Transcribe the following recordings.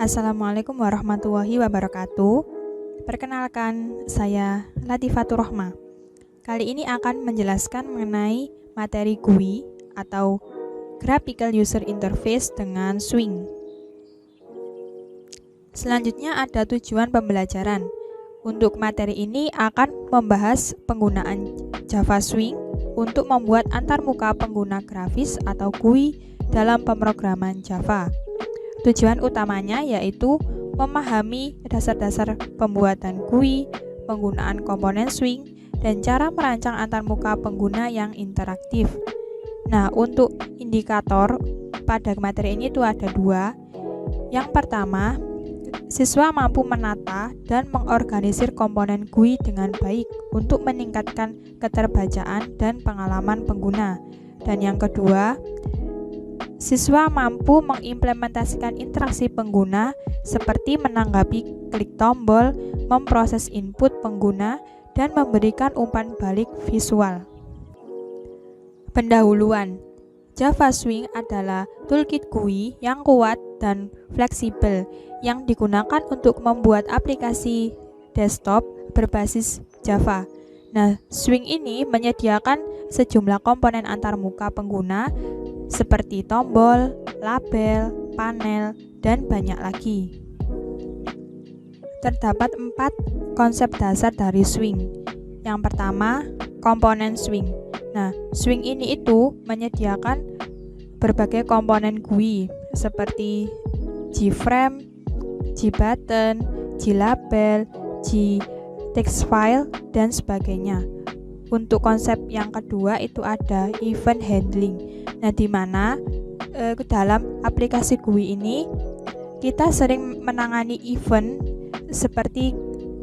Assalamualaikum warahmatullahi wabarakatuh. Perkenalkan, saya Latifatur Rohma. Kali ini akan menjelaskan mengenai materi GUI atau Graphical User Interface dengan Swing. Selanjutnya ada tujuan pembelajaran. Untuk materi ini akan membahas penggunaan Java Swing untuk membuat antarmuka pengguna grafis atau GUI dalam pemrograman Java. Tujuan utamanya yaitu memahami dasar-dasar pembuatan GUI, penggunaan komponen Swing, dan cara merancang antarmuka pengguna yang interaktif. Nah, untuk indikator pada materi ini itu ada dua. Yang pertama, siswa mampu menata dan mengorganisir komponen GUI dengan baik untuk meningkatkan keterbacaan dan pengalaman pengguna. Dan yang kedua, siswa mampu mengimplementasikan interaksi pengguna seperti menanggapi klik tombol, memproses input pengguna, dan memberikan umpan balik visual. Pendahuluan. Java Swing adalah toolkit GUI yang kuat dan fleksibel yang digunakan untuk membuat aplikasi desktop berbasis Java. Nah, Swing ini menyediakan sejumlah komponen antarmuka pengguna seperti tombol, label, panel, dan banyak lagi. Terdapat 4 konsep dasar dari Swing. Yang pertama, komponen Swing. Nah, Swing ini itu menyediakan berbagai komponen GUI seperti G-frame, G-button, G-label, G-text-file, dan sebagainya. Untuk konsep yang kedua itu ada event handling. Nah, di mana dalam aplikasi GUI ini kita sering menangani event seperti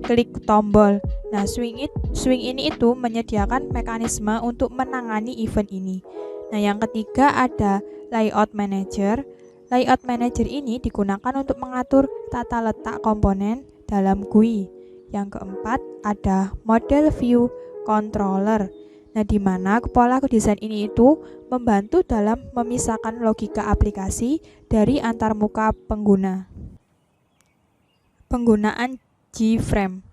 klik tombol. Nah, Swing ini itu menyediakan mekanisme untuk menangani event ini. Nah, yang ketiga ada layout manager. Layout manager ini digunakan untuk mengatur tata letak komponen dalam GUI. Yang keempat ada model view controller. Nah, di mana pola desain ini itu membantu dalam memisahkan logika aplikasi dari antarmuka pengguna. Penggunaan G-frame.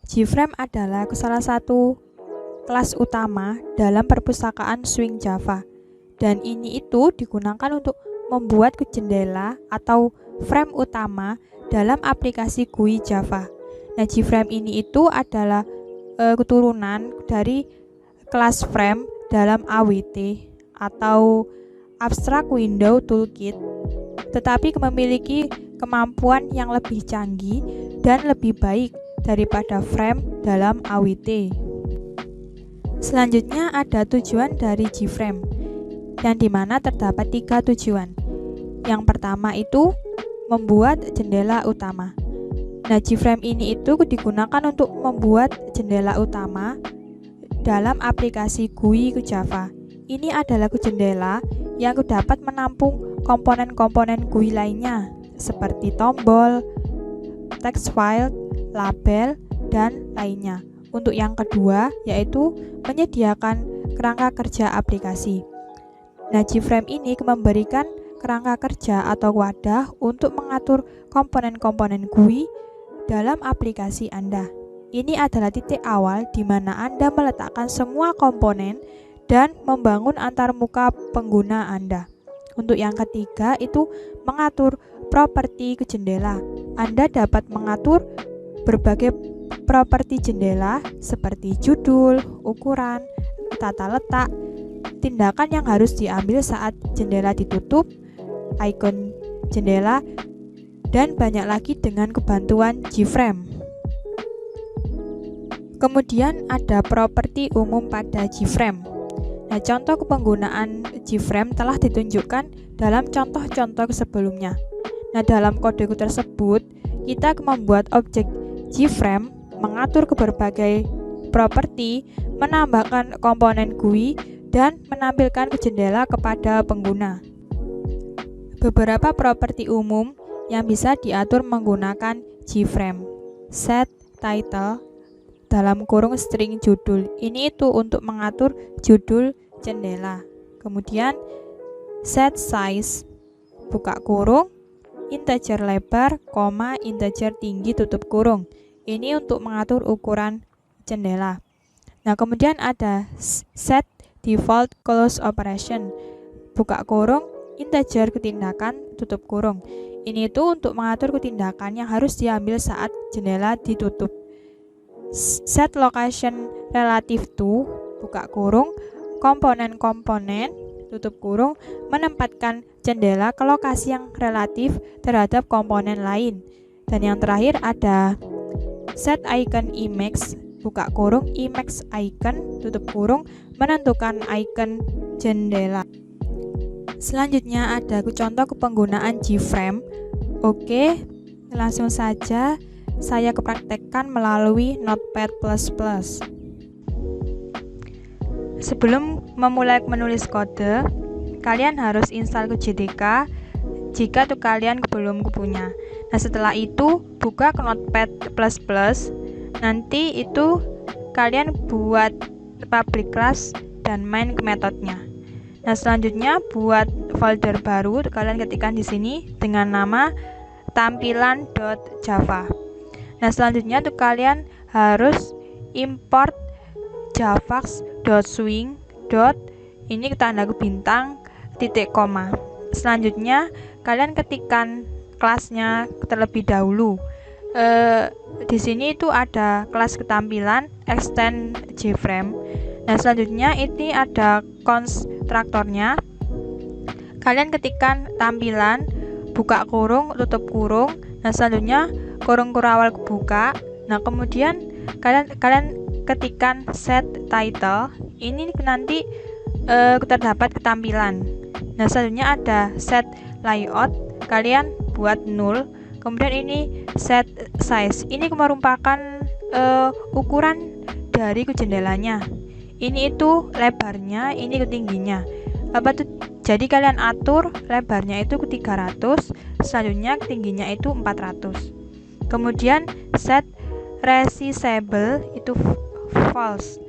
G-frame adalah salah satu kelas utama dalam perpustakaan Swing Java. Dan ini itu digunakan untuk membuat jendela atau frame utama dalam aplikasi GUI Java. Nah, G-frame ini itu adalah keturunan dari kelas frame dalam AWT atau Abstract Window Toolkit, tetapi memiliki kemampuan yang lebih canggih dan lebih baik daripada frame dalam AWT. Selanjutnya ada tujuan dari G-frame, yang dimana terdapat 3 tujuan. Yang pertama itu membuat jendela utama. Nah, G-frame ini itu digunakan untuk membuat jendela utama dalam aplikasi GUI Java. Ini adalah jendela yang dapat menampung komponen-komponen GUI lainnya seperti tombol, text file, label, dan lainnya. Untuk yang kedua yaitu menyediakan kerangka kerja aplikasi. Nah, G-frame ini memberikan kerangka kerja atau wadah untuk mengatur komponen-komponen GUI dalam aplikasi Anda. Ini adalah titik awal di mana Anda meletakkan semua komponen dan membangun antarmuka pengguna Anda. Untuk yang ketiga itu mengatur properti jendela. Anda dapat mengatur berbagai properti jendela seperti judul, ukuran, tata letak, tindakan yang harus diambil saat jendela ditutup, ikon jendela, dan banyak lagi dengan kebantuan G-frame. Kemudian ada properti umum pada G-frame. Nah, contoh penggunaan G-frame telah ditunjukkan dalam contoh-contoh sebelumnya. Nah, dalam kode tersebut kita membuat objek G-frame, mengatur ke berbagai properti, menambahkan komponen GUI, dan menampilkan jendela kepada pengguna. Beberapa properti umum yang bisa diatur menggunakan G-frame. Set title dalam kurung string judul. Ini itu untuk mengatur judul jendela. Kemudian set size buka kurung integer lebar, koma, integer tinggi, tutup kurung. Ini untuk mengatur ukuran jendela. Nah, kemudian ada set default close operation, buka kurung, integer ketindakan, tutup kurung. Ini itu untuk mengatur ketindakan yang harus diambil saat jendela ditutup. Set location relative to, buka kurung, komponen-komponen, tutup kurung, menempatkan jendela ke lokasi yang relatif terhadap komponen lain. Dan yang terakhir ada set icon Emacs, buka kurung, Emacs icon, tutup kurung, menentukan icon jendela. Selanjutnya ada contoh penggunaan Gframe. Oke, langsung saja saya kepraktekkan melalui Notepad++. Sebelum memulai menulis kode, kalian harus install QGTK jika tuh kalian belum punya. Nah, setelah itu buka ke Notepad++. Nanti itu kalian buat public class dan main ke metodenya. Nah, selanjutnya buat folder baru, kalian ketikkan di sini dengan nama tampilan.java. Nah, selanjutnya tuh kalian harus import javax.swing. Ini tanda bintang titik koma. Selanjutnya kalian ketikkan kelasnya terlebih dahulu. Di sini itu ada kelas ketampilan extend Gframe. Nah, selanjutnya ini ada konstruktornya. Kalian ketikkan tampilan, buka kurung, tutup kurung. Nah, selanjutnya kurung kurawal kebuka. Nah, kemudian kalian ketikkan set title. Ini nanti terdapat ketampilan. Nah, selanjutnya ada set layout. Kalian buat 0. Kemudian ini set size. Ini merupakan ukuran dari jendelanya. Ini itu lebarnya, ini ketingginya. Jadi kalian atur lebarnya itu ke 300, selanjutnya tingginya itu 400. Kemudian set resizable itu false.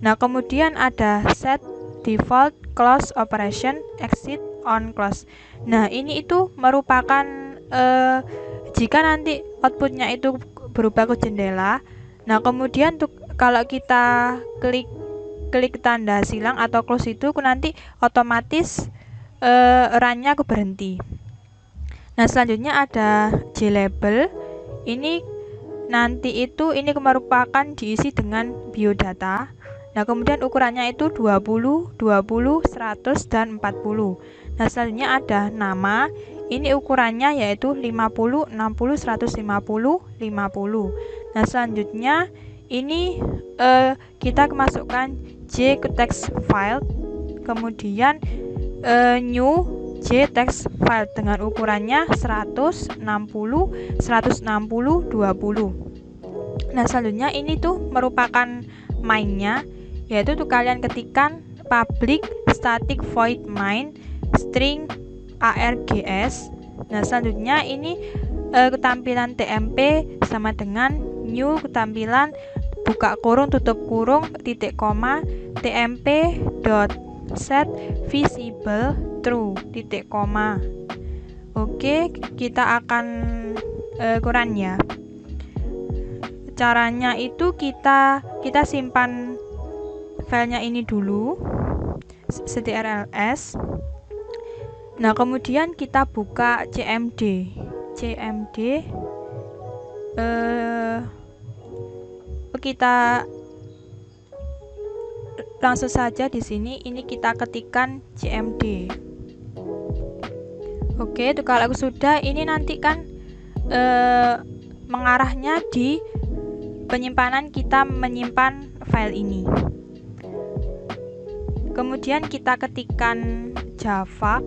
Nah, kemudian ada set default close operation exit on close. Nah, ini itu merupakan jika nanti outputnya itu berubah ke jendela. Nah, kemudian kalau kita klik tanda silang atau close itu nanti otomatis runnya berhenti. Nah, selanjutnya ada JLabel. Ini nanti itu merupakan diisi dengan biodata. Nah, kemudian ukurannya itu 20, 20, 100 dan 40. Nah, selanjutnya ada nama. Ini ukurannya yaitu 50, 60, 150, 50. Nah, selanjutnya ini kita masukkan J ke text file, kemudian new J text file dengan ukurannya 160, 160, 20. Nah, selanjutnya ini tuh merupakan mainnya, yaitu kalian ketikkan public static void main string args. Nah, selanjutnya ini ketampilan tmp sama dengan new ketampilan buka kurung tutup kurung titik koma tmp dot set visible true titik koma. Oke, kita akan ukuran ya. Caranya itu kita simpan filenya ini dulu ctrls. Nah, kemudian kita buka cmd kita langsung saja di sini ini kita ketikkan cmd. Oke, itu kalau sudah ini nanti kan mengarahnya di penyimpanan kita menyimpan file ini. Kemudian kita ketikkan javax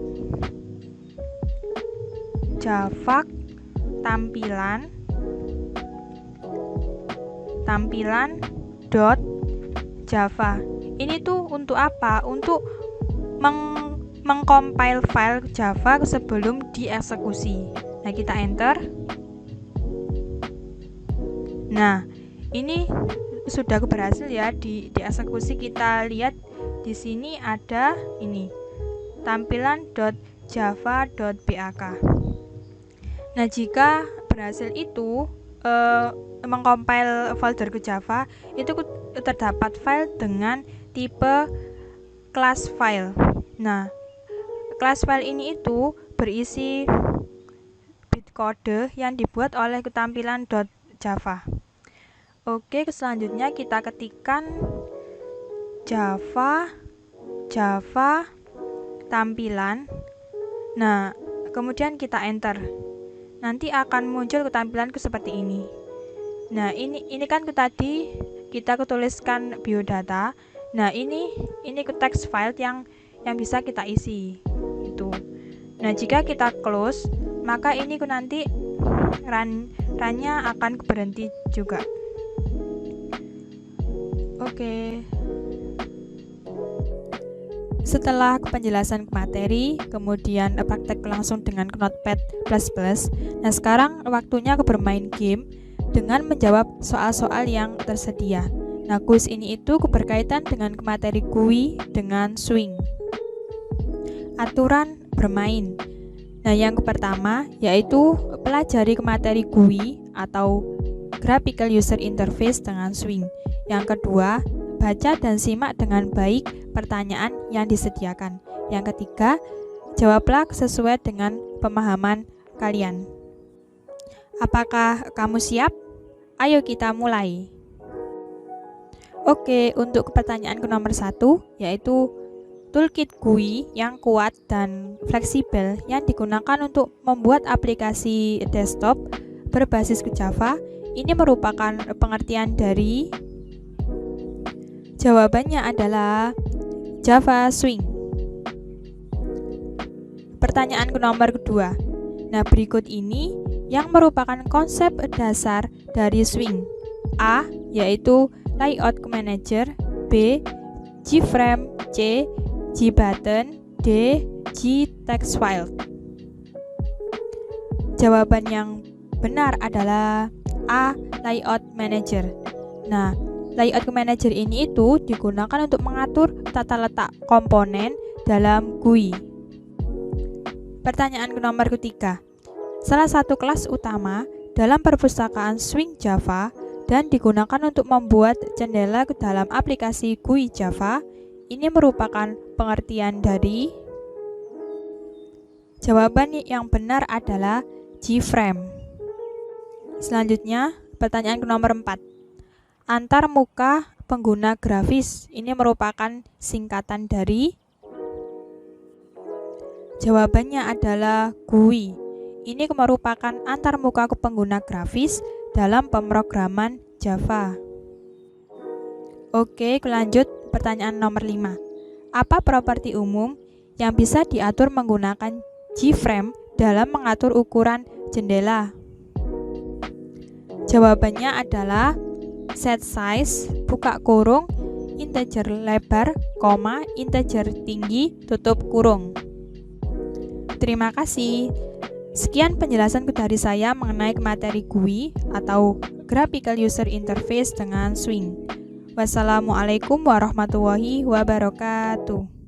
tampilan dot java. Ini tuh untuk apa? Untuk mengcompile file Java sebelum dieksekusi. Nah, kita enter. Nah, ini sudah berhasil ya dieksekusi. Kita lihat di sini ada ini tampilan.java.bak. Nah, jika berhasil itu mengcompile folder ke Java, itu terdapat file dengan tipe class file. Nah, class file ini itu berisi bit kode yang dibuat oleh ketampilan .java. Oke, selanjutnya kita ketikkan Java tampilan. Nah, kemudian kita enter. Nanti akan muncul ketampilan seperti ini. Nah, ini kan tadi kita tuliskan biodata. Nah, ini text file yang bisa kita isi itu. Nah, jika kita close, maka ini nanti run-nya akan berhenti juga. Oke. Setelah penjelasan materi, kemudian praktek langsung dengan Notepad++. Nah, sekarang waktunya bermain game dengan menjawab soal-soal yang tersedia. Nah, kuis ini itu berkaitan dengan materi GUI dengan swing. Aturan bermain. Nah, yang pertama yaitu pelajari materi GUI atau Graphical User Interface dengan swing. Yang kedua, baca dan simak dengan baik pertanyaan yang disediakan. Yang ketiga, jawablah sesuai dengan pemahaman kalian. Apakah kamu siap? Ayo kita mulai. Oke, untuk pertanyaan nomor 1 yaitu toolkit GUI yang kuat dan fleksibel yang digunakan untuk membuat aplikasi desktop berbasis Java. Ini merupakan pengertian dari. Jawabannya adalah Java Swing. Pertanyaan nomor 2. Nah, berikut ini yang merupakan konsep dasar dari swing. A. Yaitu Layout Manager. B. Gframe. C. Gbutton. D. Gtextfile. Jawaban yang benar adalah A. Layout Manager. Nah, Layout Manager ini itu digunakan untuk mengatur tata letak komponen dalam GUI. Pertanyaan nomor 3. Salah satu kelas utama dalam perpustakaan Swing Java dan digunakan untuk membuat jendela ke dalam aplikasi GUI Java. Ini merupakan pengertian dari. Jawaban yang benar adalah Gframe. Selanjutnya, pertanyaan nomor 4. Antar muka pengguna grafis ini merupakan singkatan dari. Jawabannya adalah GUI. Ini merupakan antar muka pengguna grafis dalam pemrograman Java. Oke, lanjut pertanyaan nomor 5. Apa properti umum yang bisa diatur menggunakan Gframe dalam mengatur ukuran jendela? Jawabannya adalah set size, buka kurung, integer lebar, koma, integer tinggi, tutup kurung. Terima kasih. Sekian penjelasan dari saya mengenai materi GUI atau Graphical User Interface dengan swing. Wassalamualaikum warahmatullahi wabarakatuh.